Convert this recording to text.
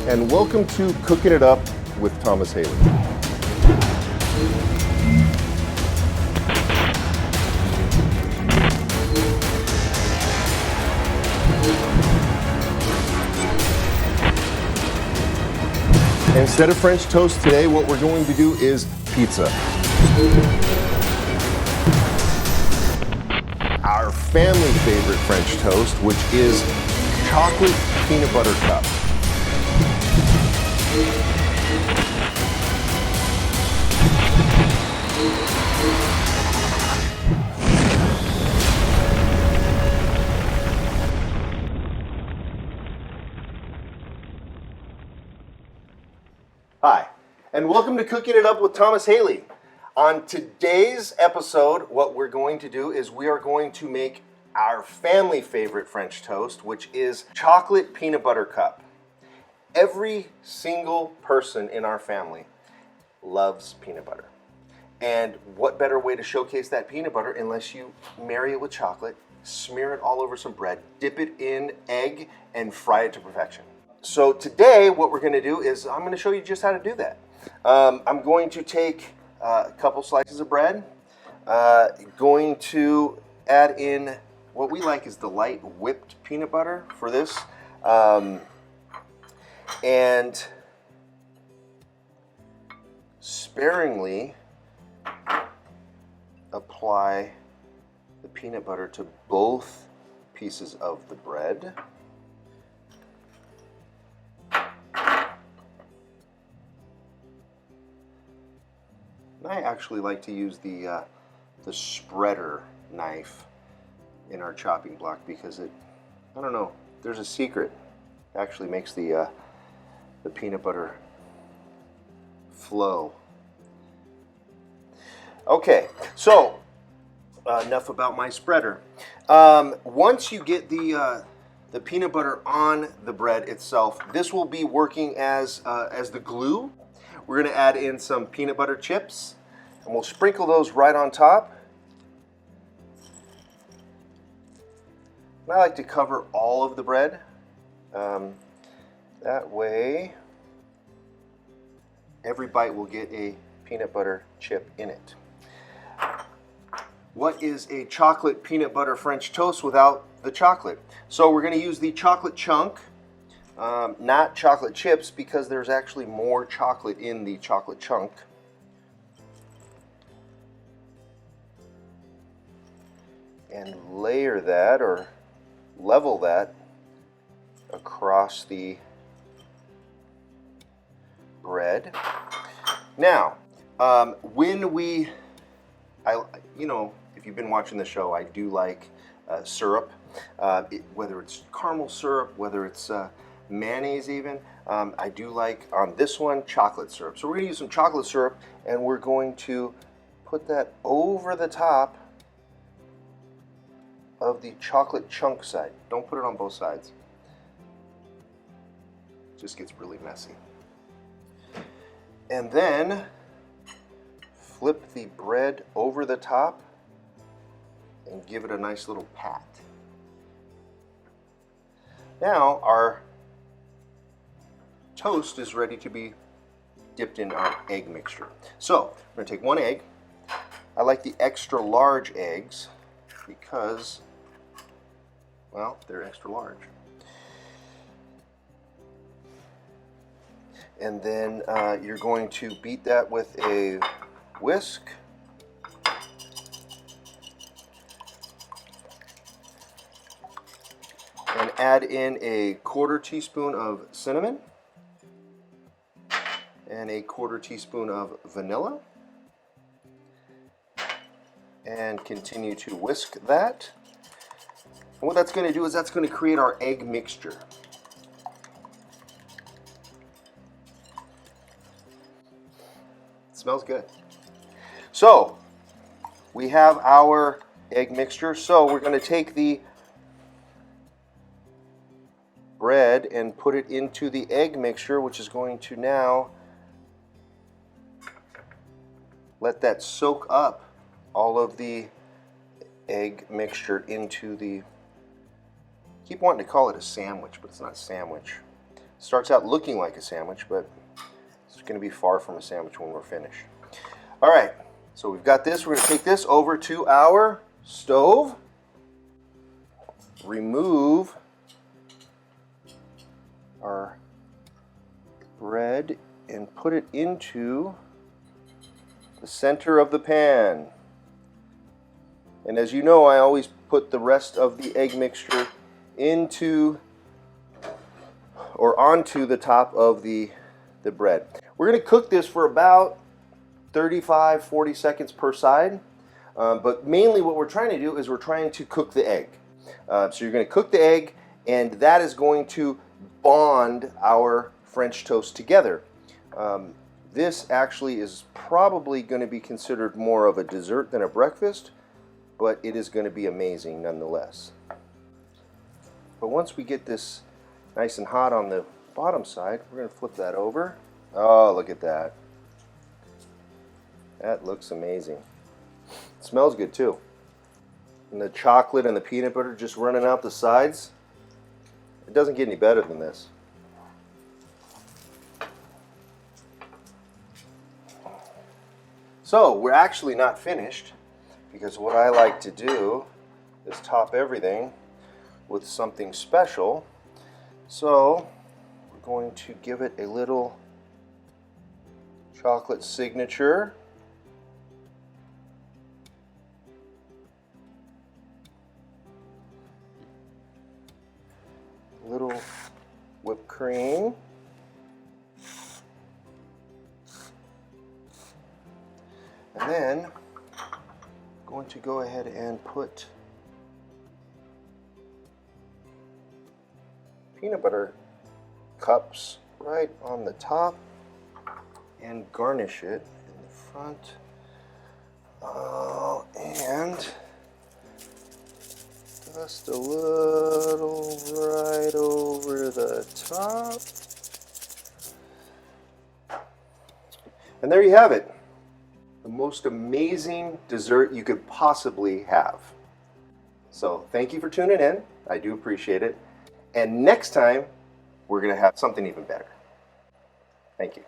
and welcome to Cooking It Up with Thomas Haley. Instead of French toast today, what we're going to do is pizza. Our family favorite French toast, which is chocolate peanut butter cup. Hi, and welcome to Cooking It Up with Thomas Haley. On today's episode, what we're going to do is we are going to make our family favorite French toast, which is chocolate peanut butter cup. Every single person in our family loves peanut butter. And what better way to showcase that peanut butter unless you marry it with chocolate, smear it all over some bread, dip it in egg, and fry it to perfection. So today, what we're going to do is I'm going to show you just how to do that. I'm going to take a couple slices of bread, going to add in what we like is the light whipped peanut butter for this, and sparingly apply the peanut butter to both pieces of the bread. I actually like to use the spreader knife in our chopping block because I don't know, there's a secret. It actually makes the peanut butter flow. Okay, so enough about my spreader. Once you get the peanut butter on the bread itself, this will be working as the glue. We're going to add in some peanut butter chips, and we'll sprinkle those right on top. And I like to cover all of the bread. That way, every bite will get a peanut butter chip in it. What is a chocolate peanut butter French toast without the chocolate? So we're going to use the chocolate chunk. Not chocolate chips, because there's actually more chocolate in the chocolate chunk. And layer that or level that across the bread. Now, if you've been watching the show, I do like syrup, whether it's caramel syrup, whether it's mayonnaise even. I do like, on this one, chocolate syrup. So we're going to use some chocolate syrup, and we're going to put that over the top of the chocolate chunk side. Don't put it on both sides. It just gets really messy. And then flip the bread over the top and give it a nice little pat. Now our toast is ready to be dipped in our egg mixture. So we're going to take one egg. I like the extra large eggs because, well, they're extra large. And then you're going to beat that with a whisk. And add in a 1/4 teaspoon of cinnamon and a 1/4 teaspoon of vanilla. And continue to whisk that. And what that's going to do is that's going to create our egg mixture. It smells good. So we have our egg mixture. So we're going to take the bread and put it into the egg mixture, which is going to now let that soak up all of the egg mixture into the, keep wanting to call it a sandwich, but it's not a sandwich. Starts out looking like a sandwich, but it's going to be far from a sandwich when we're finished. All right, so we've got this. We're going to take this over to our stove. Remove our bread and put it into the center of the pan. And as you know, I always put the rest of the egg mixture into or onto the top of the bread. We're going to cook this for about 35-40 seconds per side, but mainly what we're trying to do is we're trying to cook the egg. So you're going to cook the egg, and that is going to bond our French toast together. This actually is probably going to be considered more of a dessert than a breakfast, but it is going to be amazing nonetheless. But once we get this nice and hot on the bottom side, we're going to flip that over. Oh, look at that. That looks amazing. It smells good too. And the chocolate and the peanut butter just running out the sides. It doesn't get any better than this. So we're actually not finished, because what I like to do is top everything with something special. So we're going to give it a little chocolate signature. A little whipped cream. And then I'm going to go ahead and put peanut butter cups right on the top and garnish it in the front. And just a little right over the top. And there you have it. The most amazing dessert you could possibly have. So thank you for tuning in. I do appreciate it. And next time, we're going to have something even better. Thank you.